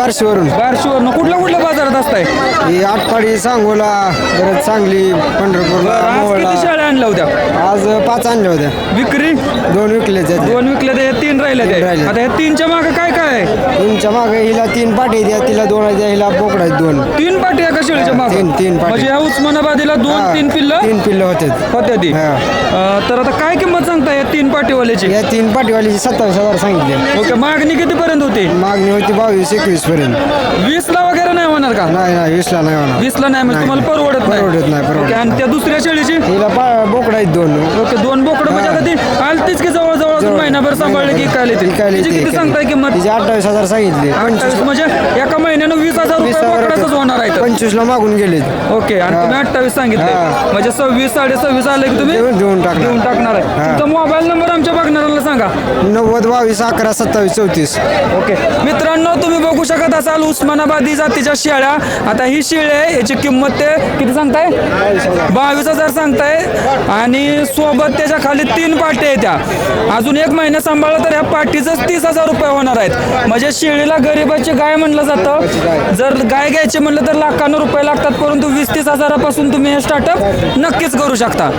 बार्शीवरून. बार्शीवरून कुठल्या बाजारात असताय? ही आटपाडी, सांगोला, परत सांगली, पंढरपूरला, आज मोहोळला. किती शेळ्या आणल्या होत्या? आज 5 आणल्या होत्या. विक्री 2 विकले त्यात. 2 विकले ते 3 राहिले ते. राहिले. आता ह्या 3च्या मागे काय काय आहे? तुमच्या मागे हिला 3 पाठी द्या, तिला 2 द्या, हिला बोकडा 2. 3 पाटी एका शेळीच्या मागे? तीन पाटी. म्हणजे ह्या उस्मानाबादीला 2-3 पिल्लं 3 पिल्लं होते. होत्या ती. तर आता काय किंमत सांगता या 3 पाटीवाल्याची? या 3 पाठीवालीची 27,000 सांगितले. ओके, मागणी कितीपर्यंत होती? मागणी होती 22-21 पर्यंत. 20ला वगैरे नाही होणार का? नाही 20ला नाही होणार. 20ला नाही म्हणजे तुम्हाला परवडत नाही. ओके, आणि त्या दुसऱ्या शेळीची? हिला बोकडा आहेत 2. ओके, 2 बोकडं म्हणजे आता ती आलतीच की जवळ महिनाभर सांभाळले की काय किती सांगताय किंमत? तिची 28,000 सांगितले. 28 म्हणजे एका महिन्यानं 20,000 रुपये बोकडाचंच होणार आहे. 25ला मागून गेले. ओके, आणि तुम्ही 28 सांगितले म्हणजे 26-26.5 आले की तुम्ही देऊन टाकणार आहे. तुमचा मोबाईल नंबर आमच्या बघणाऱ्यांना सांगा. 90 22 11 27 34. ओके मित्रांनो, तुम्ही बघू शकत असाल उस्मानाबादी जातीच्या शेळ्या. आता ही शेळी आहे, याची किंमत ते किती सांगताय? 22,000 सांगताय. आणि सोबत त्याच्या खाली 3 पाटी आहेत. त्या अजून 1 महिना सांभाळलं तर ह्या पाटीचंच 30,000 रुपये होणार आहेत. म्हणजे शेळीला गरीबाची गाय म्हणलं जातं. जर गाय घ्यायची म्हणलं तर लाखांना रुपये लागतात, परंतु 20-30 हजारापासून तुम्ही हे स्टार्टअप नक्कीच करू शकता.